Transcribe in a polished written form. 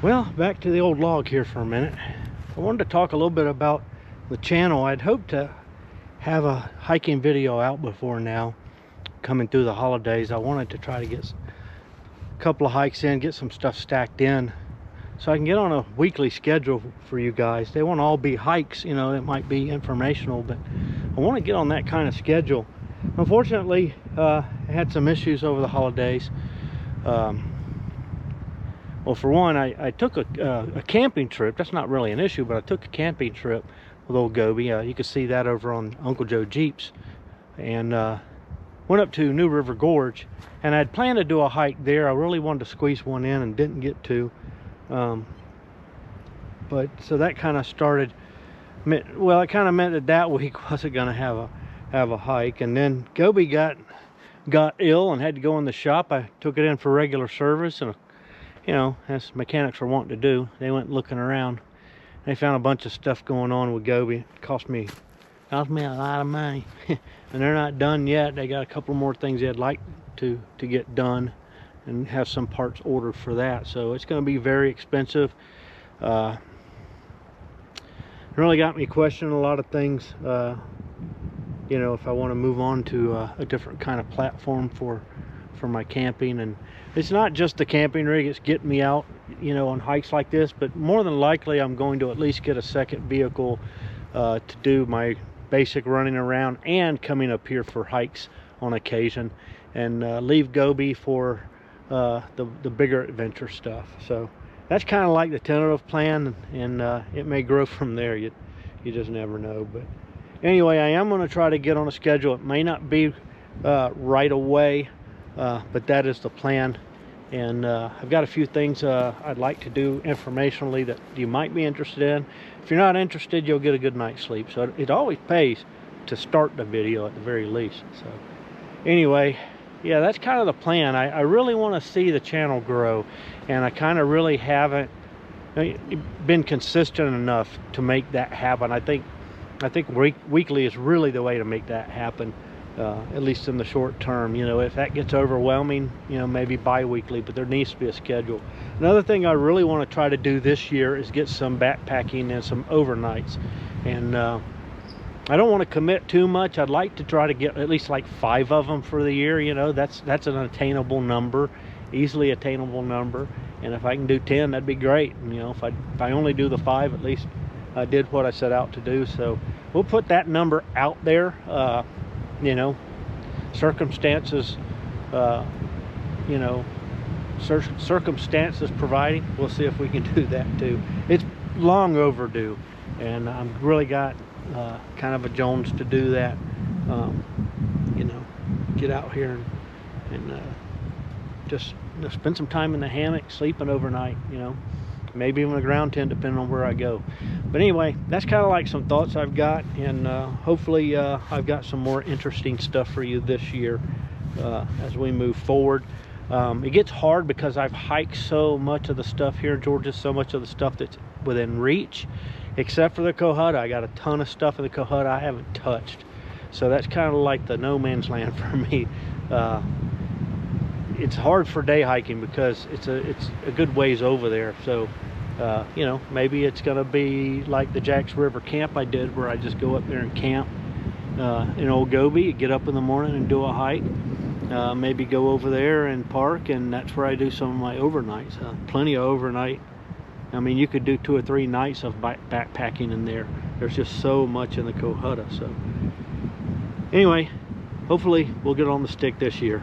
Well, back to the old log here for a minute. I wanted to talk a little bit about the channel. I'd hoped to have a hiking video out before now, coming through the holidays. I wanted to try to get a couple of hikes in, get some stuff stacked in, so I can get on a weekly schedule for you guys. They won't all be hikes, you know, it might be informational, but I want to get on that kind of schedule. Unfortunately, I had some issues over the holidays. Well, for one, I took a camping trip. That's not really an issue, but I took a camping trip with old Goby. You can see that over on Uncle Joe Jeeps. And went up to New River Gorge. And I'd planned to do a hike there. I really wanted to squeeze one in and didn't get to. But so that kind of started. Well, it kind of meant that week wasn't going to have a hike. And then Goby got ill and had to go in the shop. I took it in for regular service, and you know, as mechanics are wanting to do, they went looking around. They found a bunch of stuff going on with Goby. It cost me a lot of money. And they're not done yet. They got a couple more things they'd like to get done and have some parts ordered for that. So it's going to be very expensive. It really got me questioning a lot of things. You know, if I want to move on to a different kind of platform for my camping. And it's not just the camping rig, it's getting me out, you know, on hikes like this. But more than likely I'm going to at least get a second vehicle to do my basic running around and coming up here for hikes on occasion, and leave Goby for the bigger adventure stuff. So that's kind of like the tentative plan, and it may grow from there. You just never know. But anyway, I am going to try to get on a schedule. It may not be right away, but that is the plan. And I've got a few things I'd like to do informationally that you might be interested in. If you're not interested, you'll get a good night's sleep. So it always pays to start the video at the very least. So anyway, yeah, that's kind of the plan. I really want to see the channel grow, and I kind of really haven't been consistent enough to make that happen. I think weekly is really the way to make that happen. At least in the short term. You know, if that gets overwhelming, you know, maybe bi-weekly, but there needs to be a schedule. Another thing I really want to try to do this year is get some backpacking and some overnights. And I don't want to commit too much. I'd like to try to get at least like 5 of them for the year. You know, that's an attainable number, easily attainable number. And if I can do 10, that'd be great. And, you know, if I only do the 5, at least I did what I set out to do. So we'll put that number out there. You know, circumstances, you know, circumstances providing, we'll see if we can do that too. It's long overdue, and I've really got kind of a Jones to do that. You know, get out here and just spend some time in the hammock, sleeping overnight, you know, maybe even a ground tent depending on where I go. But anyway, that's kind of like some thoughts I've got, and hopefully I've got some more interesting stuff for you this year as we move forward. It gets hard because I've hiked so much of the stuff here in Georgia, so much of the stuff that's within reach, except for the Cohutta. I got a ton of stuff in the Cohutta I haven't touched, so that's kind of like the no man's land for me. It's hard for day hiking because it's a good ways over there. So you know, maybe it's gonna be like the Jacks River camp I did, where I just go up there and camp in Old Goby, get up in the morning and do a hike, maybe go over there and park, and that's where I do some of my overnights. Plenty of overnight. I mean, you could do 2 or 3 nights of backpacking in there. There's just so much in the Cohutta. So anyway, hopefully we'll get on the stick this year.